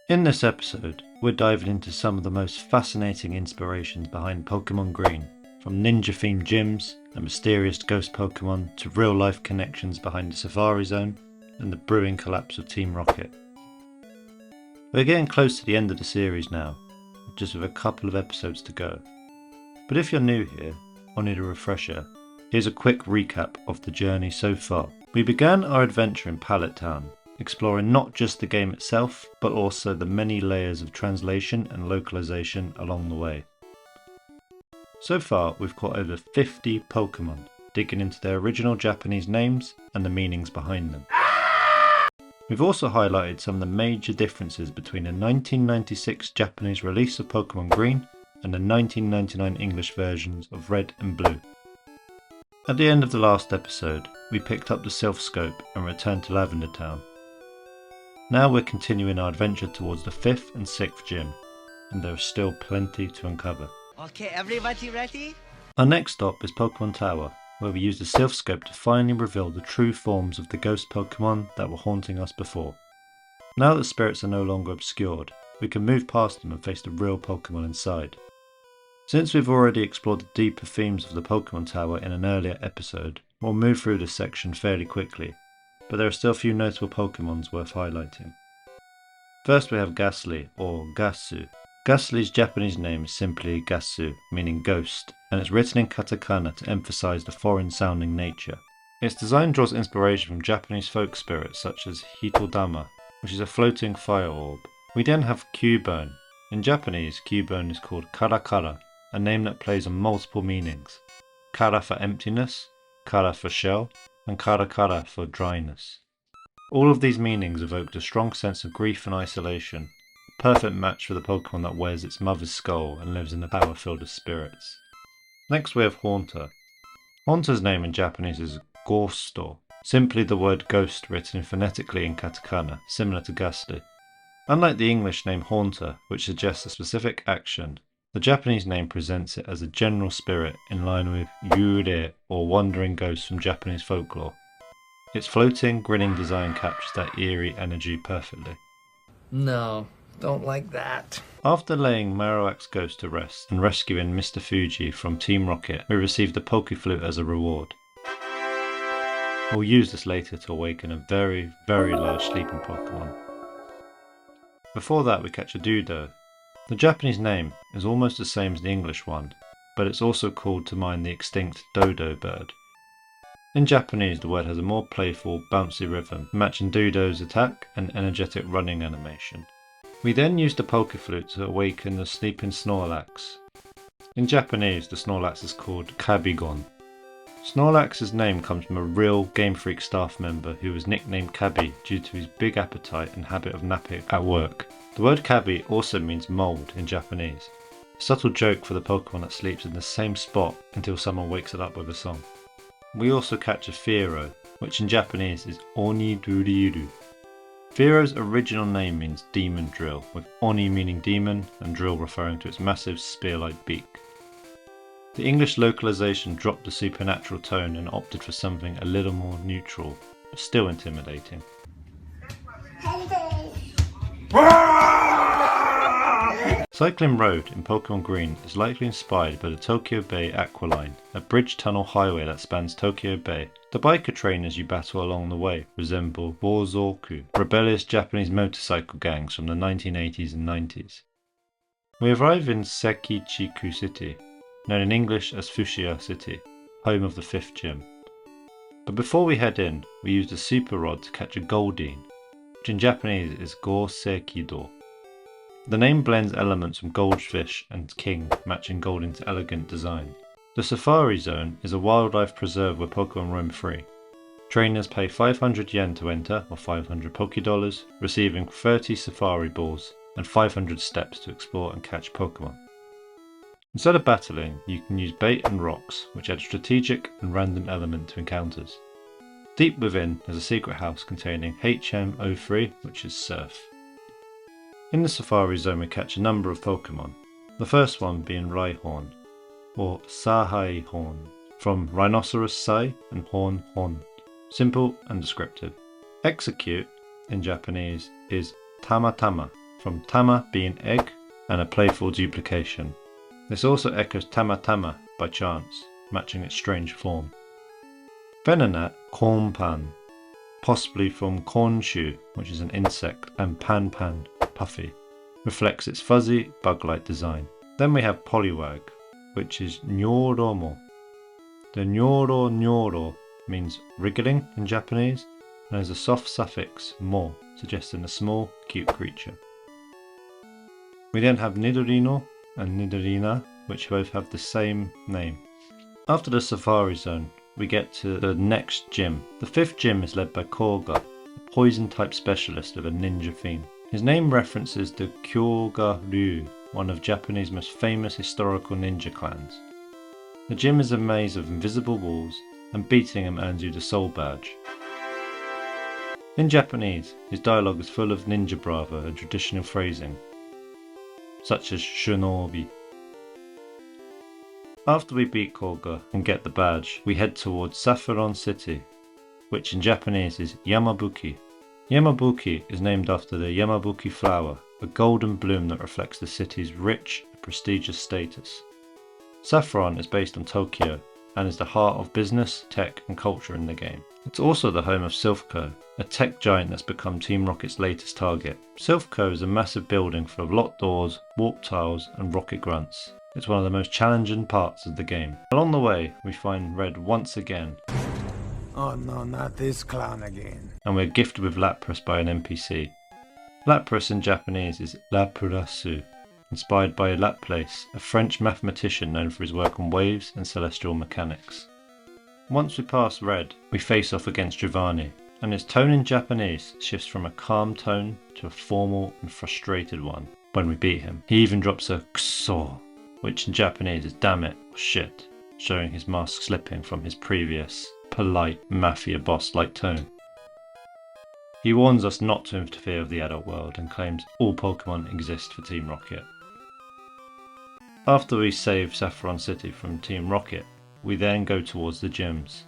In this episode, we're diving into some of the most fascinating inspirations behind Pokémon Green, from ninja-themed gyms and mysterious ghost Pokémon to real-life connections behind the Safari Zone and the brewing collapse of Team Rocket. We're getting close to the end of the series now, just with a couple of episodes to go. But if you're new here, or need a refresher, here's a quick recap of the journey so far. We began our adventure in Pallet Town, exploring not just the game itself, but also the many layers of translation and localization along the way. So far, we've caught over 50 Pokémon, digging into their original Japanese names and the meanings behind them. We've also highlighted some of the major differences between the 1996 Japanese release of Pokémon Green and the 1999 English versions of Red and Blue. At the end of the last episode, we picked up the Silph Scope and returned to Lavender Town. Now we're continuing our adventure towards the 5th and 6th gym, and there is still plenty to uncover. Okay, everybody ready? Our next stop is Pokémon Tower, where we use the Silph Scope to finally reveal the true forms of the ghost Pokémon that were haunting us before. Now that spirits are no longer obscured, we can move past them and face the real Pokémon inside. Since we've already explored the deeper themes of the Pokémon Tower in an earlier episode, we'll move through this section fairly quickly, but there are still a few notable Pokémons worth highlighting. First we have Gastly, or Gasu. Gastly's Japanese name is simply Gasu, meaning ghost, and it's written in katakana to emphasize the foreign-sounding nature. Its design draws inspiration from Japanese folk spirits such as Hitodama, which is a floating fire orb. We then have Cubone. In Japanese, Cubone is called Karakara, a name that plays on multiple meanings. Kara for emptiness, Kara for shell, and Karakara for dryness. All of these meanings evoked a strong sense of grief and isolation, a perfect match for the Pokemon that wears its mother's skull and lives in a tower filled with spirits. Next we have Haunter. Haunter's name in Japanese is Gosto, simply the word ghost written phonetically in katakana, similar to Gastly. Unlike the English name Haunter, which suggests a specific action, the Japanese name presents it as a general spirit in line with yurei, or wandering ghosts from Japanese folklore. Its floating, grinning design captures that eerie energy perfectly. No, don't like that. After laying Marowak's ghost to rest and rescuing Mr. Fuji from Team Rocket, we received the Flute as a reward. We'll use this later to awaken a very, very large sleeping Pokemon. Before that we catch a Dojo. The Japanese name is almost the same as the English one, but it's also called to mind the extinct dodo bird. In Japanese, the word has a more playful, bouncy rhythm, matching Dodo's attack and energetic running animation. We then use the Flute to awaken the sleeping Snorlax. In Japanese, the Snorlax is called Kabigon. Snorlax's name comes from a real Game Freak staff member who was nicknamed Kabi due to his big appetite and habit of napping at work. The word Kabi also means mould in Japanese, a subtle joke for the Pokemon that sleeps in the same spot until someone wakes it up with a song. We also catch a Fearow, which in Japanese is Oni Duriru. Fearow's original name means demon drill, with Oni meaning demon and drill referring to its massive spear-like beak. The English localization dropped the supernatural tone and opted for something a little more neutral, but still intimidating. Cycling Road in Pokémon Green is likely inspired by the Tokyo Bay Aqua Line, a bridge tunnel highway that spans Tokyo Bay. The biker trainers you battle along the way resemble Bozoku, rebellious Japanese motorcycle gangs from the 1980s and 90s. We arrive in Sekichiku City, known in English as Fushia City, home of the 5th gym. But before we head in, we use the Super Rod to catch a Goldeen, which in Japanese is Gosekido. The name blends elements from goldfish and king, matching Goldeen's elegant design. The Safari Zone is a wildlife preserve where Pokemon roam free. Trainers pay 500 yen to enter, or 500 Pokédollars, receiving 30 Safari Balls and 500 steps to explore and catch Pokemon. Instead of battling, you can use bait and rocks, which add strategic and random element to encounters. Deep within is a secret house containing HM03, which is Surf. In the Safari Zone we catch a number of Pokemon, the first one being Rhyhorn, or Sahaihorn, from Rhinoceros Sai and Horn Hon. Simple and descriptive. Execute, in Japanese, is Tamatama, from tama being egg and a playful duplication. This also echoes tama tama by chance, matching its strange form. Venonat cornpan, possibly from cornshoe, which is an insect, and pan puffy, reflects its fuzzy bug-like design. Then we have Poliwag, which is Nyoromo. The nyoro means wriggling in Japanese, and has a soft suffix mo, suggesting a small, cute creature. We then have Nidorino and Nidorina, which both have the same name. After the Safari Zone, we get to the next gym. The 5th gym is led by Koga, a poison-type specialist with a ninja theme. His name references the Koga Ryu, one of Japanese most famous historical ninja clans. The gym is a maze of invisible walls, and beating him earns you the Soul Badge. In Japanese, his dialogue is full of ninja bravo and traditional phrasing, such as shinobi. After we beat Koga and get the badge, we head towards Saffron City, which in Japanese is Yamabuki. Yamabuki is named after the Yamabuki flower, a golden bloom that reflects the city's rich and prestigious status. Saffron is based on Tokyo and is the heart of business, tech and culture in the game. It's also the home of Silph Co, a tech giant that's become Team Rocket's latest target. Silph Co is a massive building full of locked doors, warp tiles and rocket grunts. It's one of the most challenging parts of the game. Along the way, we find Red once again. Oh no, not this clown again. And we're gifted with Lapras by an NPC. Lapras in Japanese is Lapurasu, inspired by Laplace, a French mathematician known for his work on waves and celestial mechanics. Once we pass Red, we face off against Giovanni, and his tone in Japanese shifts from a calm tone to a formal and frustrated one when we beat him. He even drops a kuso, which in Japanese is damn it or shit, showing his mask slipping from his previous polite mafia boss-like tone. He warns us not to interfere with the adult world and claims all Pokemon exist for Team Rocket. After we save Saffron City from Team Rocket, we then go towards the gyms.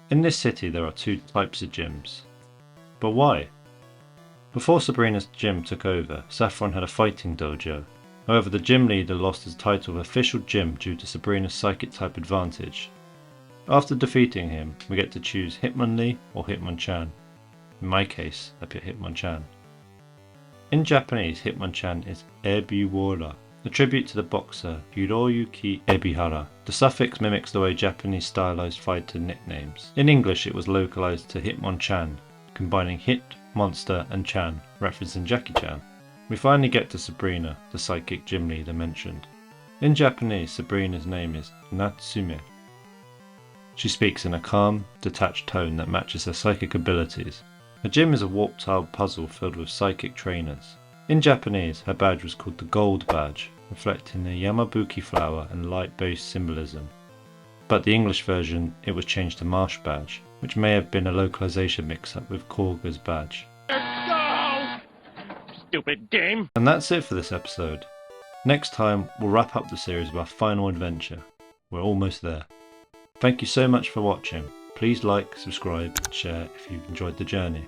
In this city there are 2 types of gyms. But why? Before Sabrina's gym took over, Saffron had a fighting dojo. However, the gym leader lost his title of official gym due to Sabrina's psychic type advantage. After defeating him, we get to choose Hitmonlee or Hitmonchan. In my case, I pick Hitmonchan. In Japanese, Hitmonchan is Ebiwara, a tribute to the boxer Hiroyuki Ebihara. The suffix mimics the way Japanese stylized fighter nicknames. In English, it was localized to Hitmonchan, combining hit, monster and chan, referencing Jackie Chan. We finally get to Sabrina, the psychic gym leader mentioned. In Japanese, Sabrina's name is Natsume. She speaks in a calm, detached tone that matches her psychic abilities. Her gym is a warp-tiled puzzle filled with psychic trainers. In Japanese, her badge was called the Gold Badge, reflecting the Yamabuki flower and light-based symbolism. But the English version, it was changed to Marsh Badge, which may have been a localization mix-up with Koga's badge. Let's go! Stupid game! And that's it for this episode. Next time, we'll wrap up the series with our final adventure. We're almost there. Thank you so much for watching. Please like, subscribe and share if you've enjoyed the journey.